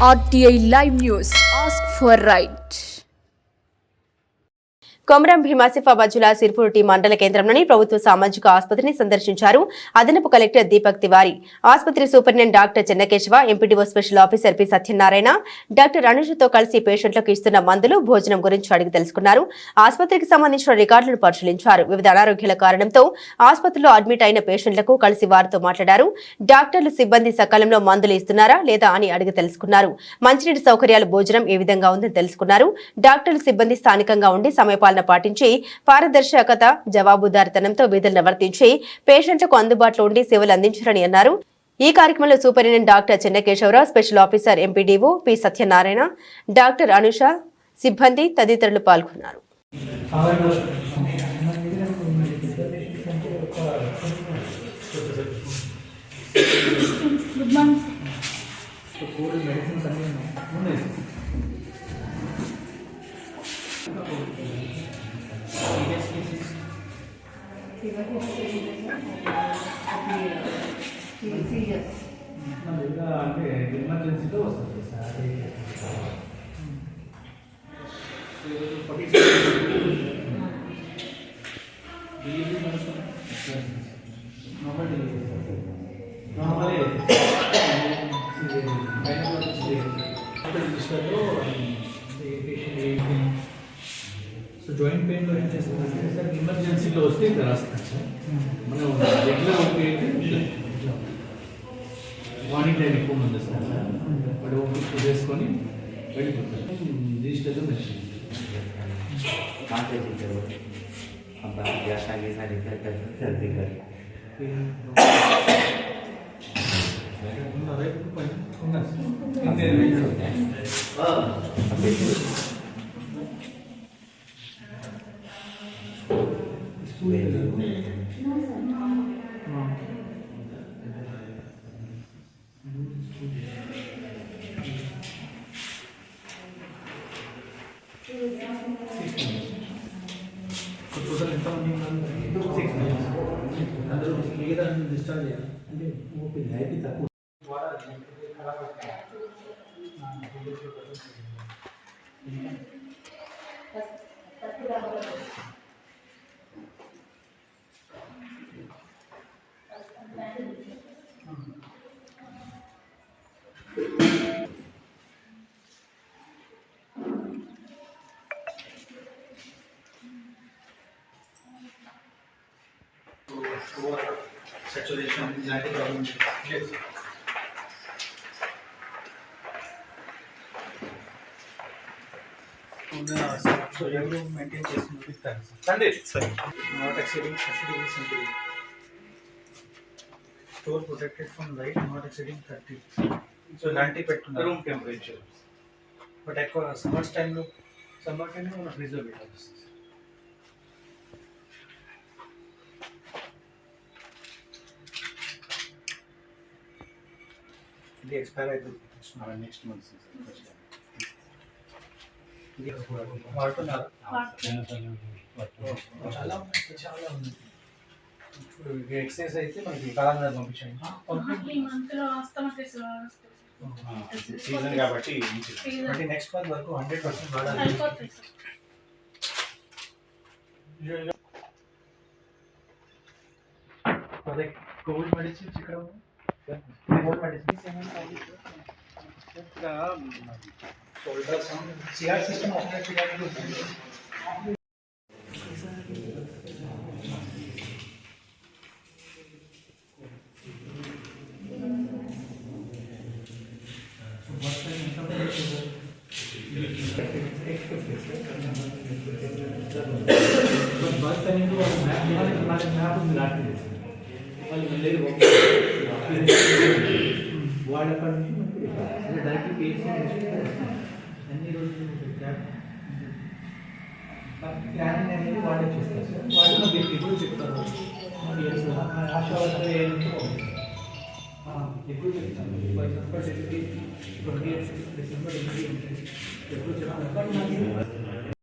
RTI Live News. Ask for right. Komaram Bheem Asifabad జిల్లా సిర్పూర్ మండల కేంద్రంలోని ప్రభుత్వ సామాజిక ఆసుపత్రిని సందర్శించారు అదనపు కలెక్టర్ దీపక్ తివారీ. ఆసుపత్రి superintendent doctor Chennakesava, MPDO special officer P Satyanarayana, doctor అనుషతో కలిసి పేషెంట్లకు ఇస్తున్న మందులు, భోజనం గురించి అడిగి తెలుసుకున్నారు. ఆసుపత్రికి సంబంధించిన రికార్డులను పరిశీలించారు. వివిధ అనారోగ్యాల కారణంతో ఆసుపత్రిలో అడ్మిట్ అయిన పేషెంట్లకు కలిసి వారితో మాట్లాడారు. డాక్టర్లు, సిబ్బంది సకాలంలో మందులు ఇస్తున్నారా లేదా అని అడిగి తెలుసుకున్నారు. మంచినీటి సౌకర్యాలు, భోజనం ఏ విధంగా ఉందని తెలుసుకున్నారు. డాక్టర్లు, సిబ్బంది స్థానికంగా ఉండి సమయపాలన పాటించి పారదర్శకత, జవాబుదారితనంతో విధులు నిర్వర్తించి పేషెంట్లకు అందుబాటులో ఉండి సేవలు అందించారని అన్నారు. ఈ కార్యక్రమంలో superintendent doctor Chennakesavarao, special officer MPDO P Satyanarayana, doctor Anusha, సిబ్బంది తదితరులు పాల్గొన్నారు. అంటే ఎమర్జెన్సీలో వస్తుంది సార్. సో జాయింట్ పెయిన్లో ఏం చేస్తుందంటే సార్, ఎమర్జెన్సీలో వస్తే ఇంకా రాస్తాం సార్. మనం రెగ్యులర్ ఓపీ మార్నింగ్ టైం ఎక్కువ మంది వస్తారు సార్. వాడు ఓపీ చేసుకొని వెళ్ళిపోతారు. రిజిస్టర్లో మెషిన్ టోటల్ ఎంతమంది ఉన్నారు? 6 మెంబర్స్. అందరూ మిగతా డిశ్చార్జ్ చేయాలి అంటే ఓపీ అయితే తక్కువ. Saturation ఇలాంటి ప్రాబ్లమ్స్ సో ఎవరు మెయింటైన్ చేస్తున్నారు Sunday not exceeding 30 degrees centigrade. Store protected from light, not exceeding 30. So ఇలాంటి పెట్టుకున్నారు రూమ్ టెంపరేచర్. బట్ ఎక్కువ సమ్మర్ టైంలో మనం ఫ్రీజర్ పెట్టాలి. ఇది ఎక్స్పైర్ అవుతుంది నెక్స్ట్ మంత్. చాలా ఉంది. ఇప్పుడు ఎక్సైజ్ అయితే మనకి కళాంధ్ర పంపించండి. సీజన్ కాబట్టి నెక్స్ట్ మంత్ వరకు 100% వాడాలి. కోవిడ్ మెడిసిన్స్ ఇక్కడ शोल्डर सीआर सिस्टम వాడక్కడ డైరెక్ట్ పేసి అన్ని రోజులు ప్లానింగ్ అనేది వాడే చేస్తారు సార్. వాళ్ళు ఎక్కువ చెప్తారు. ఆశావర్కర్ ఎక్కువ చెప్తాను. ఫర్ ఎగ్జాంపుల్ 28 డిసెంబర్ ఎప్పుడు చెప్తాను.